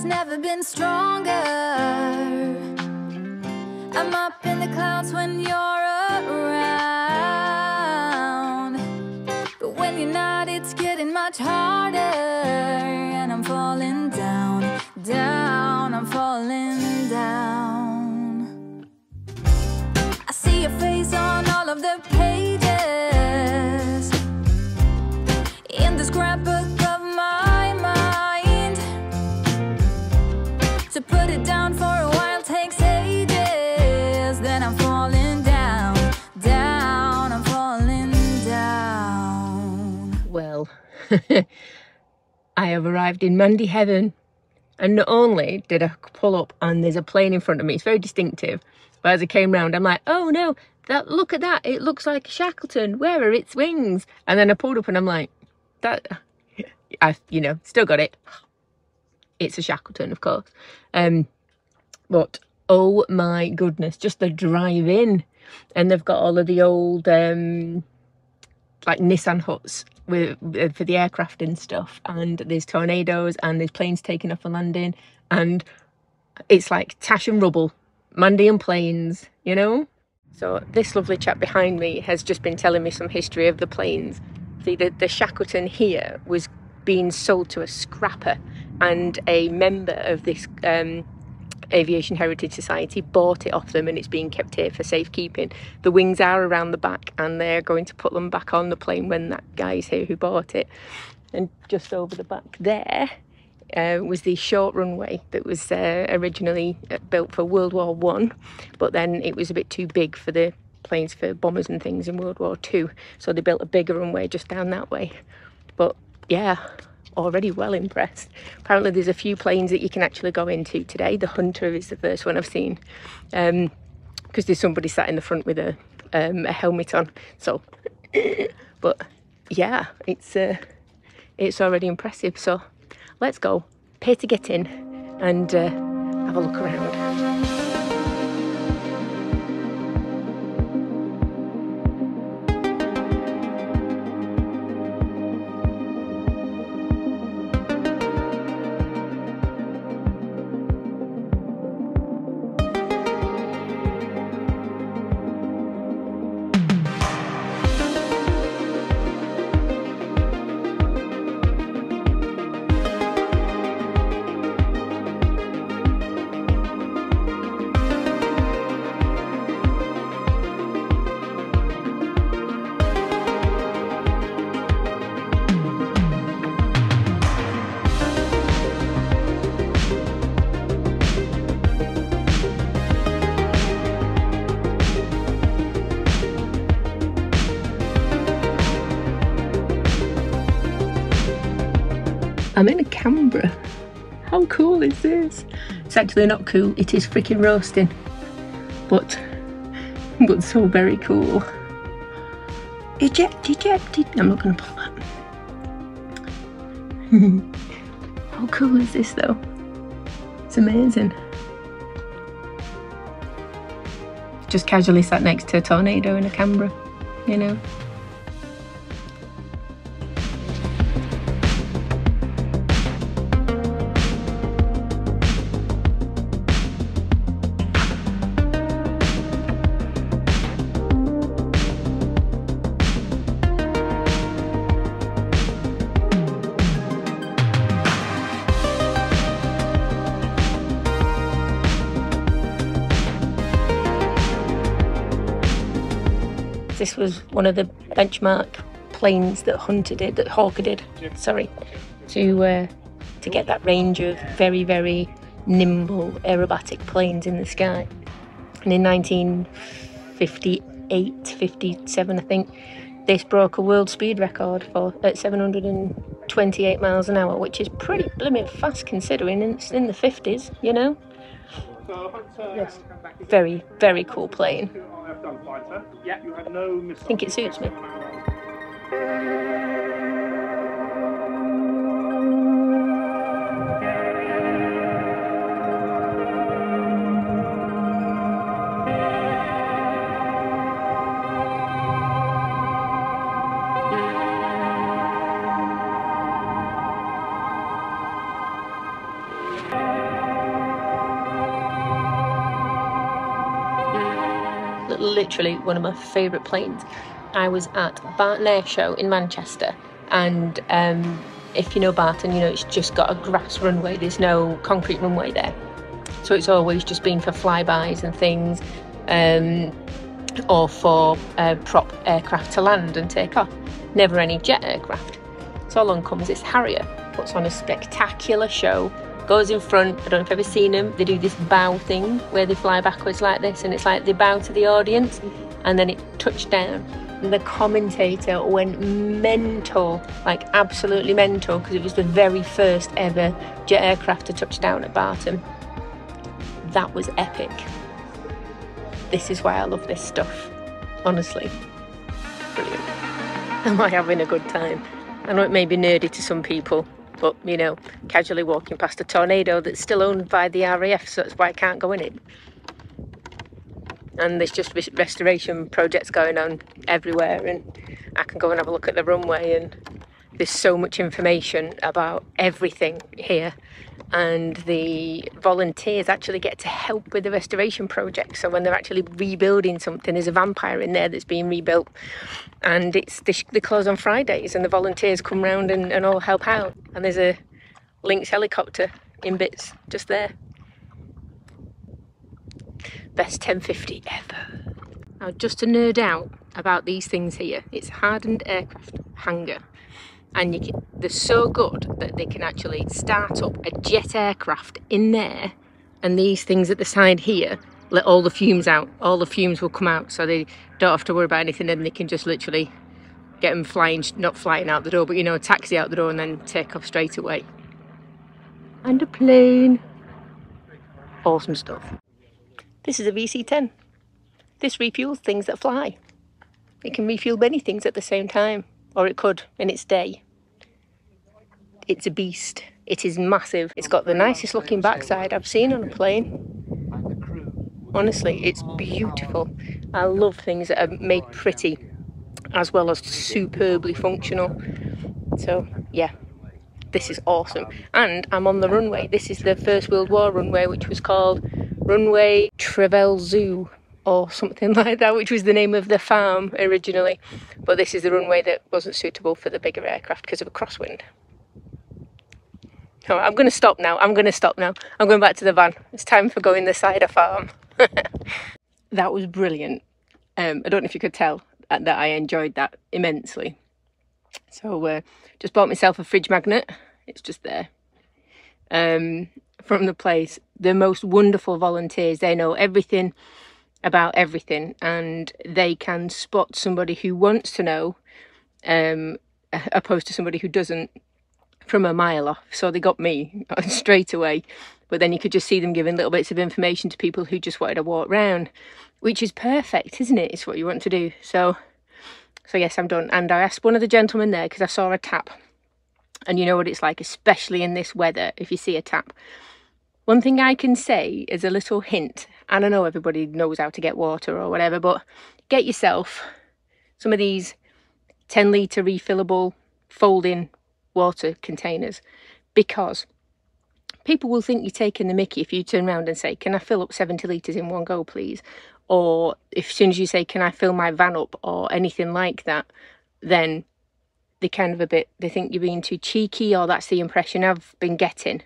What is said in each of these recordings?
it's never been stronger. I'm up in the clouds when you're around, but when you're not, it's getting much harder. And I'm falling down, down, I'm falling down. I see your face on all of the pages in the scrapbook of my mind. To put it down for a while takes ages. Then I'm falling down, down, I'm falling down. Well, I have arrived in Mandy Heaven, and not only did I pull up and there's a plane in front of me, it's very distinctive, but as I came round I'm like, oh no, look at that, it looks like a Shackleton, where are its wings? And then I pulled up and I'm like, I still got it, it's a Shackleton, of course. But oh my goodness, just the drive in, and they've got all of the old like Nissan huts for the aircraft and stuff, and there's tornadoes and there's planes taking off and landing, and it's like tash and rubble, Mandy planes, you know. So this lovely chap behind me has just been telling me some history of the planes. See, the Shackleton here was being sold to a scrapper, and a member of this Aviation Heritage Society bought it off them, and it's being kept here for safekeeping. The wings are around the back, and they're going to put them back on the plane when that guy's here who bought it. And just over the back there was the short runway that was originally built for World War I, but then it was a bit too big for the planes for bombers and things in World War II, so they built a bigger runway just down that way. But yeah, already well impressed. Apparently there's a few planes that you can actually go into today. The Hunter is the first one I've seen, because there's somebody sat in the front with a helmet on. So but yeah, it's already impressive. So let's go, pay to get in, and have a look around. I'm in a Canberra. How cool is this? It's actually not cool, it is freaking roasting. But so very cool. Ejected. I'm not gonna pull that. How cool is this though? It's amazing. Just casually sat next to a tornado in a Canberra, you know. This was one of the benchmark planes that Hawker did, sorry, to get that range of very, very nimble aerobatic planes in the sky. And in 1958, 57, I think, this broke a world speed record at 728 miles an hour, which is pretty blooming fast considering it's in the 50s, you know. Yes. Very, very cool plane. I think it suits me. literally one of my favourite planes. I was at Barton Air Show in Manchester, and if you know Barton, you know it's just got a grass runway. There's no concrete runway there, so it's always just been for flybys and things, or for prop aircraft to land and take off. Never any jet aircraft. So along comes this Harrier, puts on a spectacular show, goes in front. I don't know if you've ever seen them. They do this bow thing where they fly backwards like this, and it's like they bow to the audience, and then it touched down. And the commentator went mental, like absolutely mental, because it was the very first ever jet aircraft to touch down at Barton. That was epic. This is why I love this stuff, honestly. Brilliant. Am I having a good time? I know it may be nerdy to some people, but you know, casually walking past a Tornado that's still owned by the RAF, so that's why I can't go in it. And there's just restoration projects going on everywhere, and I can go and have a look at the runway, and there's so much information about everything here, and the volunteers actually get to help with the restoration project. So when they're actually rebuilding something, there's a vampire in there that's being rebuilt, and they close on Fridays, and the volunteers come round and all help out, and there's a Lynx helicopter in bits just there. Best 1050 ever. Now, just to nerd out about these things here, it's hardened aircraft hangar, and they're so good that they can actually start up a jet aircraft in there, and these things at the side here let all the fumes out. All the fumes will come out, so they don't have to worry about anything, and they can just literally get them flying, not flying out the door, but you know, taxi out the door and then take off straight away. And a plane. Awesome stuff. This is a VC-10. This refuels things that fly. It can refuel many things at the same time, or it could in its day. It's a beast. It is massive. It's got the nicest looking backside I've seen on a plane. Honestly, it's beautiful. I love things that are made pretty as well as superbly functional. So yeah, this is awesome. And I'm on the runway. This is the First World War runway, which was called Runway Trevel Zoo or something like that, which was the name of the farm originally. But this is the runway that wasn't suitable for the bigger aircraft because of a crosswind. Oh, I'm going to stop now. I'm going back to the van. It's time for going the cider farm. That was brilliant. I don't know if you could tell that I enjoyed that immensely. So just bought myself a fridge magnet. It's just there. From the place. The most wonderful volunteers. They know everything about everything, and they can spot somebody who wants to know opposed to somebody who doesn't from a mile off. So they got me straight away, but then you could just see them giving little bits of information to people who just wanted to walk round, which is perfect, isn't it? It's what you want to do. So yes, I'm done. And I asked one of the gentlemen there because I saw a tap, and you know what it's like, especially in this weather, if you see a tap. One thing I can say is a little hint, and I know everybody knows how to get water or whatever, but get yourself some of these 10-litre refillable folding water containers, because people will think you're taking the mickey if you turn around and say, can I fill up 70 litres in one go, please? Or if as soon as you say, can I fill my van up or anything like that, then they kind of they think you're being too cheeky, or that's the impression I've been getting.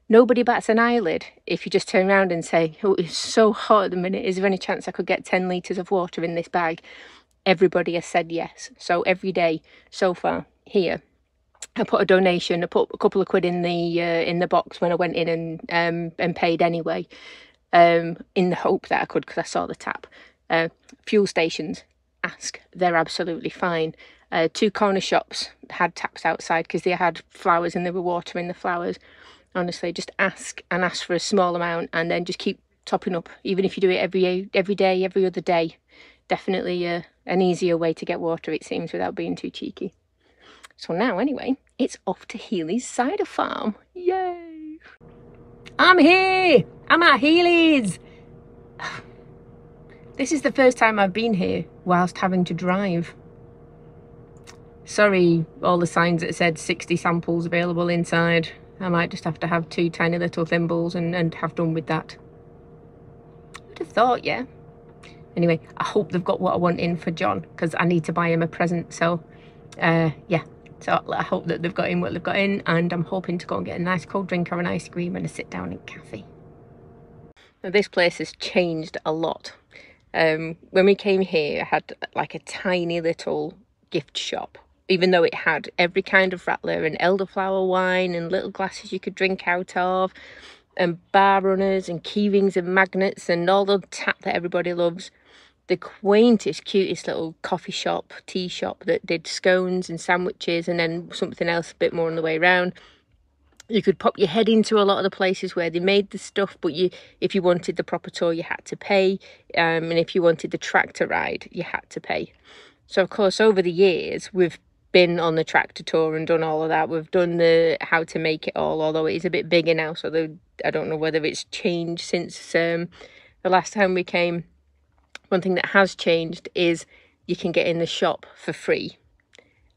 Nobody bats an eyelid if you just turn around and say, oh, it's so hot at the minute, is there any chance I could get 10 litres of water in this bag? Everybody has said yes. So every day so far here, I put a donation, I put a couple of quid in the box when I went in and paid anyway, in the hope that I could, because I saw the tap. Fuel stations, ask, they're absolutely fine. 2 corner shops had taps outside because they had flowers and they were watering the flowers. Honestly, just ask, and ask for a small amount, and then just keep topping up, even if you do it every day, every other day. Definitely an easier way to get water, it seems, without being too cheeky. So now, anyway, it's off to Healy's cider farm. Yay! I'm here! I'm at Healy's! This is the first time I've been here whilst having to drive. Sorry, all the signs that said 60 samples available inside. I might just have to have 2 tiny little thimbles and have done with that. I'd have thought, yeah. Anyway, I hope they've got what I want in for John, because I need to buy him a present. So yeah, so I hope that they've got in what they've got in, and I'm hoping to go and get a nice cold drink or an ice cream and a sit down in cafe. Now this place has changed a lot. When we came here, it had like a tiny little gift shop, even though it had every kind of rattler and elderflower wine and little glasses you could drink out of, and bar runners and key rings and magnets and all the tap that everybody loves. The quaintest, cutest little coffee shop, tea shop that did scones and sandwiches, and then something else a bit more on the way around. You could pop your head into a lot of the places where they made the stuff, but if you wanted the proper tour, you had to pay. And if you wanted the tractor ride, you had to pay. So, of course, over the years, we've been on the tractor tour and done all of that. We've done the how to make it all, although it is a bit bigger now, so I don't know whether it's changed since the last time we came. One thing that has changed is you can get in the shop for free,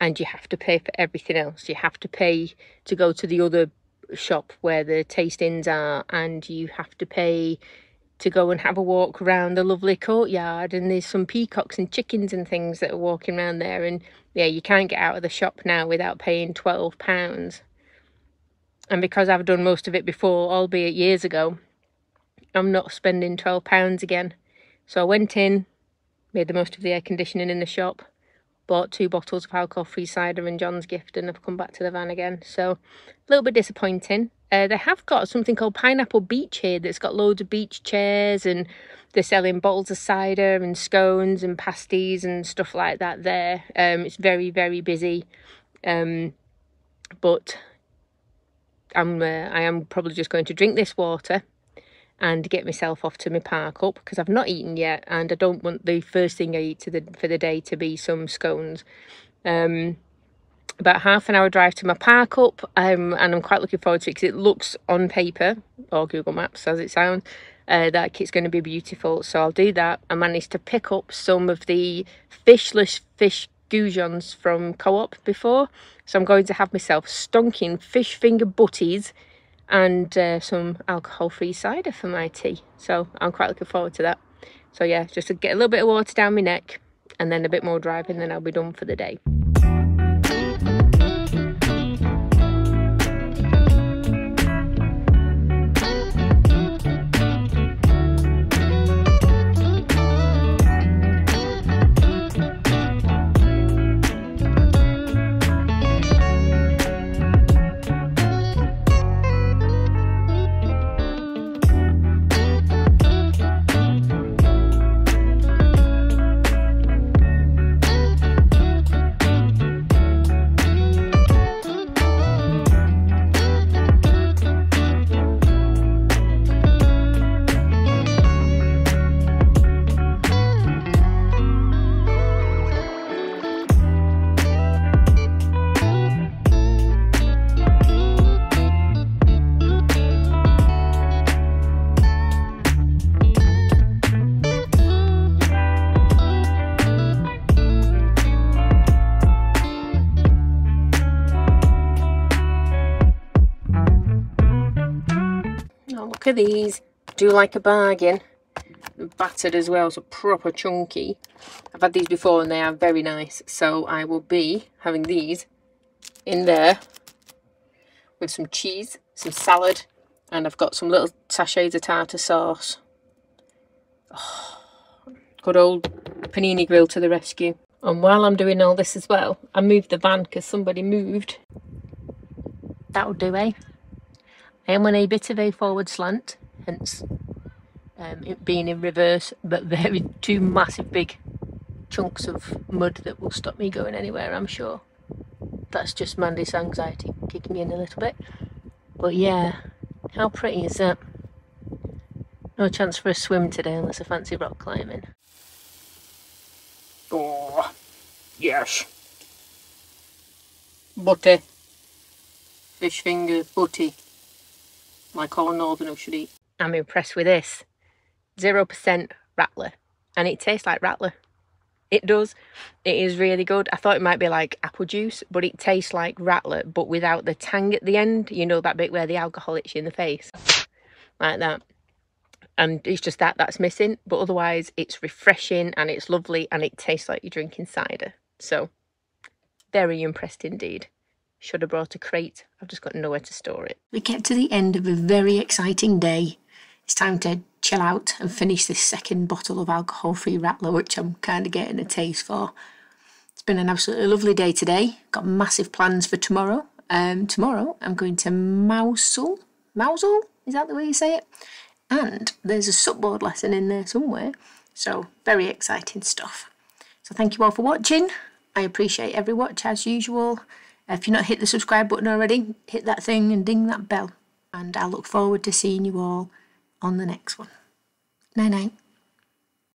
and you have to pay for everything else. You have to pay to go to the other shop where the tastings are, and you have to pay to go and have a walk around the lovely courtyard, and there's some peacocks and chickens and things that are walking around there, and yeah, you can't get out of the shop now without paying £12. And because I've done most of it before, albeit years ago, I'm not spending £12 again. So I went in, made the most of the air conditioning in the shop, bought 2 bottles of alcohol-free cider and John's gift, and I've come back to the van again. So a little bit disappointing. They have got something called Pineapple Beach here that's got loads of beach chairs, and they're selling bottles of cider and scones and pasties and stuff like that there. It's very, very busy. But I am probably just going to drink this water and get myself off to my park up, because I've not eaten yet, and I don't want the first thing I eat for the day to be some scones. About half an hour drive to my park up, and I'm quite looking forward to it, because it looks on paper, or Google Maps as it sounds, that it's going to be beautiful. So I'll do that. I managed to pick up some of the fishless fish goujons from Co-op before, so I'm going to have myself stonking fish finger butties and some alcohol-free cider for my tea. So I'm quite looking forward to that. So yeah, just to get a little bit of water down my neck, and then a bit more driving, then I'll be done for the day. Look at these. Do like a bargain. Battered as well, so proper chunky. I've had these before and they are very nice, so I will be having these in there with some cheese, some salad, and I've got some little sachets of tartar sauce. Oh, good old panini grill to the rescue. And while I'm doing all this as well, I moved the van because somebody moved. That'll do, eh? I am on a bit of a forward slant, hence it being in reverse, but there are 2 massive big chunks of mud that will stop me going anywhere, I'm sure. That's just Mandy's anxiety kicking in a little bit. But yeah, how pretty is that? No chance for a swim today unless I fancy rock climbing. Oh, yes. Butty. Fish finger butty. Like all northerners should eat. I'm impressed with this. 0% rattler. And it tastes like rattler. It does. It is really good. I thought it might be like apple juice, but it tastes like rattler, but without the tang at the end. You know, that bit where the alcohol hits you in the face. Like that. and it's just that's missing. But otherwise it's refreshing and it's lovely and it tastes like you're drinking cider. So very impressed indeed. Should have brought a crate. I've just got nowhere to store it. We get to the end of a very exciting day. It's time to chill out and finish this second bottle of alcohol-free Rattler, which I'm kind of getting a taste for. It's been an absolutely lovely day today. Got massive plans for tomorrow. Tomorrow I'm going to Mousehole. Mousehole? Is that the way you say it? And there's a supboard lesson in there somewhere. So very exciting stuff. So thank you all for watching. I appreciate every watch as usual. If you've not hit the subscribe button already, hit that thing and ding that bell. And I look forward to seeing you all on the next one. Night night.